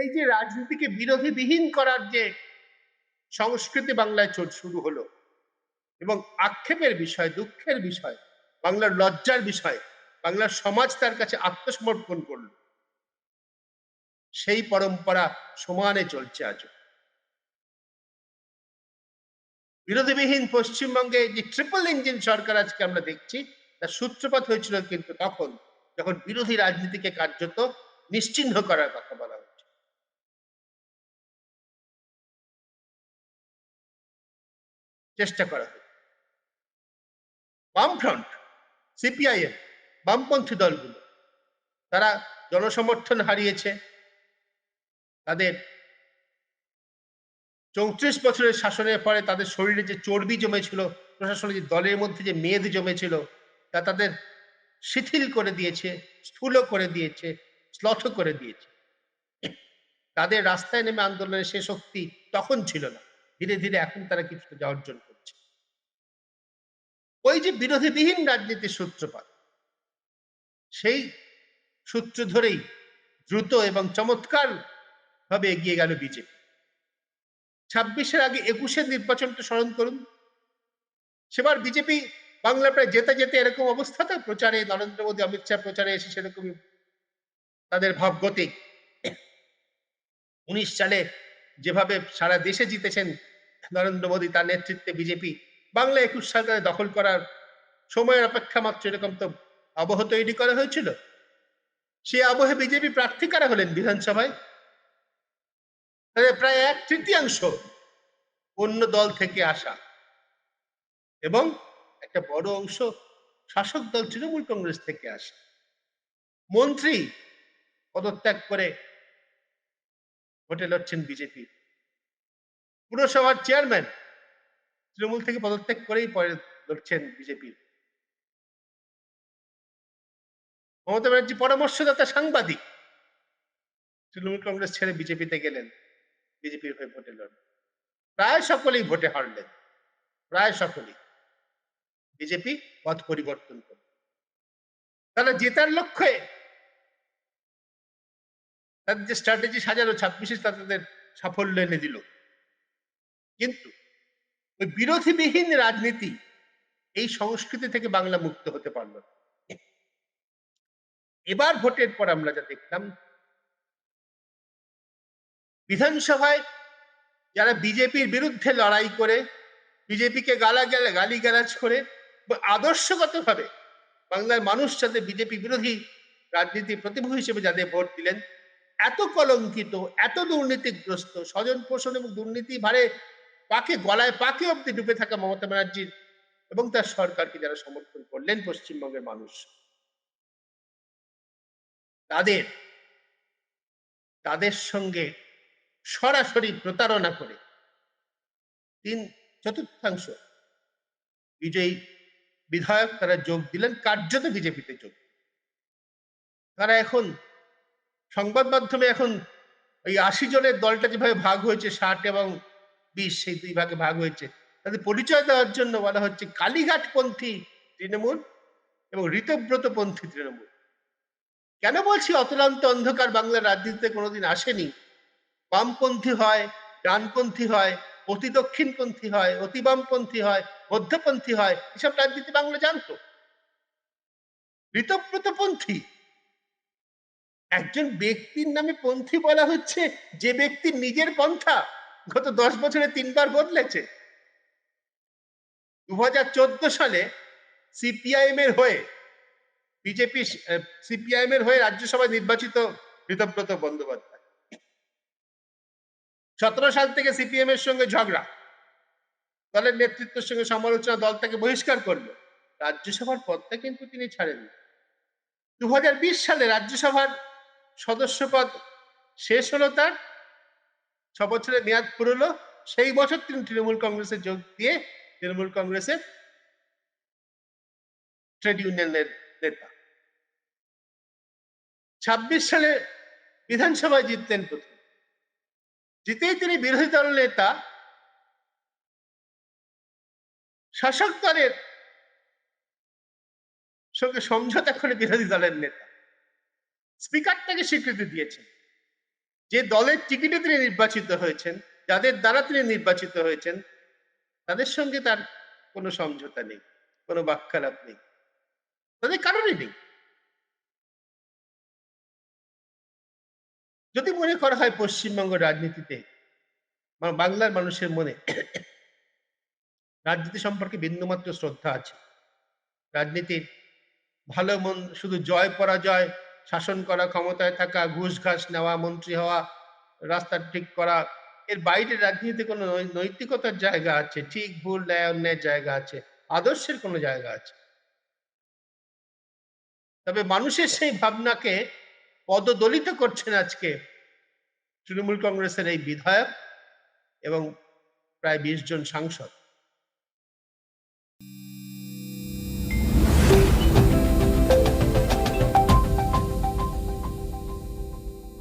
এই যে রাজনীতিকে বিরোধীবিহীন করার যে সংস্কৃতি বাংলায় শুরু হলো, এবং আক্ষেপের বিষয়, দুঃখের বিষয়, বাংলার লজ্জার বিষয়, বাংলার সমাজ তার কাছে আত্মসমর্পণ করল, সেই পরম্পরা সমানে চলছে আজও। বিরোধীবিহীন পশ্চিমবঙ্গে যে ট্রিপল ইঞ্জিন সরকার আজকে আমরা দেখছি, তার সূত্রপাত হয়েছিল কিন্তু তখন, যখন বিরোধী রাজনীতিকে কার্যত নিশ্চিহ্ন করার কথা বলা হচ্ছে, চেষ্টা করা হয়েছে। বামফ্রন্ট, সিপিআইএম, বামপন্থী দলগুলো, তারা জনসমর্থন হারিয়েছে। তাদের ৩৪ বছরের শাসনের পরে তাদের শরীরে যে চর্বি জমেছিল, প্রশাসনের যে দলের মধ্যে যে মেদ জমেছিল, তা তাদের শিথিল করে দিয়েছে, স্থূল করে দিয়েছে, শ্লথ করে দিয়েছে। তাদের রাস্তায় নেমে আন্দোলনের সে শক্তি তখন ছিল না। ধীরে ধীরে এখন তারা কিছুটা অর্জন করছে। ওই যে বিরোধীবিহীন রাজনীতির সূত্রপাত, সেই সূত্র ধরেই দ্রুত এবং চমৎকার ভাবে এগিয়ে গেল বিজেপি। ২৬-এর আগে ২১-এর নির্বাচনটা স্মরণ করুন। সেবার বিজেপি বাংলা প্রায় যেতে যেতে এরকম অবস্থাতে প্রচারে, নরেন্দ্র মোদী অমিত শাহ প্রচারে এসে সেরকমই তাদের ভাবগতিক। ১৯ সালে যেভাবে সারা দেশে জিতেছেন নরেন্দ্র মোদী, তার নেতৃত্বে বিজেপি, বাংলা ২১ সাল তাদের দখল করার সময়ের অপেক্ষা মাত্র। এরকম তো আবহ তৈরি করা হয়েছিল। সে আবহে বিজেপি প্রার্থী কারা হলেন বিধানসভায়? তাদের প্রায় ১/৩ অন্য দল থেকে আসা, এবং একটা বড় অংশ শাসক দল তৃণমূল কংগ্রেস থেকে আসে। মন্ত্রী পদত্যাগ করে ভোটে লড়ছেন বিজেপি। পুরসভার চেয়ারম্যান তৃণমূল থেকে পদত্যাগ করেই পরে লড়ছেন বিজেপি। মমতা ব্যানার্জি পরামর্শদাতা সাংবাদিক, তৃণমূল কংগ্রেস ছেড়ে বিজেপিতে গেলেন, বিজেপির হয়ে ভোটে লড়লেন। প্রায় সকলেই ভোটে হারলেন, প্রায় সকলেই। বিজেপি পথ পরিবর্তন করল। তারা জেতার লক্ষ্যে তাদের যে স্ট্র্যাটেজি সাজালো ২৬-এ তাদের সাফল্য এনে দিল। কিন্তু ওই বিরোধীবিহীন রাজনীতি, এই সংস্কৃতি থেকে বাংলা মুক্ত হতে পারল না। এবার ভোটের পর আমরা যা দেখলাম, বিধানসভায় যারা বিজেপির বিরুদ্ধে লড়াই করে, বিজেপিকে গালিগালাজ করে, আদর্শগতভাবে বাংলার মানুষ যাদের বিজেপি বিরোধী রাজনীতির প্রতিভূ হিসেবে যাদের ভোট দিলেন, এত কলঙ্কিত, এত দুর্নীতিগ্রস্ত, স্বজন পোষণ এবং দুর্নীতি ভারে গলায় পাকে অব্দি ডুবে থাকা মমতা ব্যানার্জির এবং তার সরকারকে যারা সমর্থন করলেন পশ্চিমবঙ্গের মানুষ, তাদের তাদের সঙ্গে সরাসরি প্রতারণা করে 3/4 বিজয়ী বিধায়ক তারা যোগ দিলেন, কার্যত বিজেপিতে যোগ। তারা এখন সংবাদ মাধ্যমে এখন ওই ৮০ জনের দলটা যেভাবে ভাগ হয়েছে, ৬০ এবং ২০, সেই ২ ভাগে ভাগ হয়েছে, তাদের পরিচয় দেওয়ার জন্য বলা হচ্ছে কালীঘাটপন্থী তৃণমূল এবং ঋতব্রতপন্থী তৃণমূল। কেন বলছি অতলান্ত অন্ধকার বাংলার রাজনীতিতে কোনোদিন আসেনি? বামপন্থী হয়, ডানপন্থী হয়, অতি দক্ষিণপন্থী হয়, অতি বামপন্থী হয়, মধ্যপন্থী হয়, এসব রাজনীতি বাংলা জানতো। ঋতব্রতপন্থী একজন ব্যক্তির নামে পন্থী বলা হচ্ছে, যে ব্যক্তির নিজের পন্থা গত ১০ বছরে ৩ বার বদলেছে। ২০১৪ সালে সিপিআইএম এর হয়ে বিজেপি, সিপিআইএম এর হয়ে রাজ্যসভায় নির্বাচিত ঋতব্রত বন্দ্যোপাধ্যায়। ১৭ সাল থেকে সিপিএম এর সঙ্গে ঝগড়া, দলের নেতৃত্বের সঙ্গে সমালোচনা, দল তাকে বহিষ্কার করলো। রাজ্যসভার পদটা কিন্তু তিনি ছাড়েননি। ২০২০ সালে রাজ্যসভার সদস্য পদ শেষ হলো তার, ৬ বছরের মেয়াদ ফুরলো। সেই বছর তিনি তৃণমূল কংগ্রেসে যোগ দিয়ে তৃণমূল কংগ্রেসের ট্রেড ইউনিয়নের নেতা। ২৬ সালে বিধানসভায় জিতলেন প্রথম। জিতেই তিনি বিরোধী দল নেতা, শাসক দলের সঙ্গে সমঝোতা করে বিরোধী দলের নেতা, স্পিকার তাকে স্বীকৃতি দিয়েছেন। যে দলের টিকিটে তিনি নির্বাচিত হয়েছেন, যাদের দ্বারা তিনি নির্বাচিত হয়েছেন, তাদের সঙ্গে তার কোনো সমঝোতা নেই, কোনো বাক্যালাপ নেই। তাদের কারণই নেই। যদি মনে করা হয় পশ্চিমবঙ্গ রাজনীতিতে বাংলার মানুষের মনে রাজনীতি সম্পর্কে বিন্দুমাত্র শ্রদ্ধা আছে। রাজনীতির ভালো মন্দ শুধু জয় পরাজয়, শাসন করা, ক্ষমতায় থাকা, ঘুষ-ঘাস নেওয়া, মন্ত্রী হওয়া, রাস্তা ঠিক করা, এর বাইরে রাজনীতিতে কোনো নৈতিকতার জায়গা আছে, ঠিক ভুল ন্যায় অন্যায়ের জায়গা আছে, আদর্শের কোনো জায়গা আছে। তবে মানুষের সেই ভাবনাকে পদদলিত করছেন আজকে তৃণমূল কংগ্রেসের এই বিধায়ক এবং প্রায় ২০ জন সাংসদ।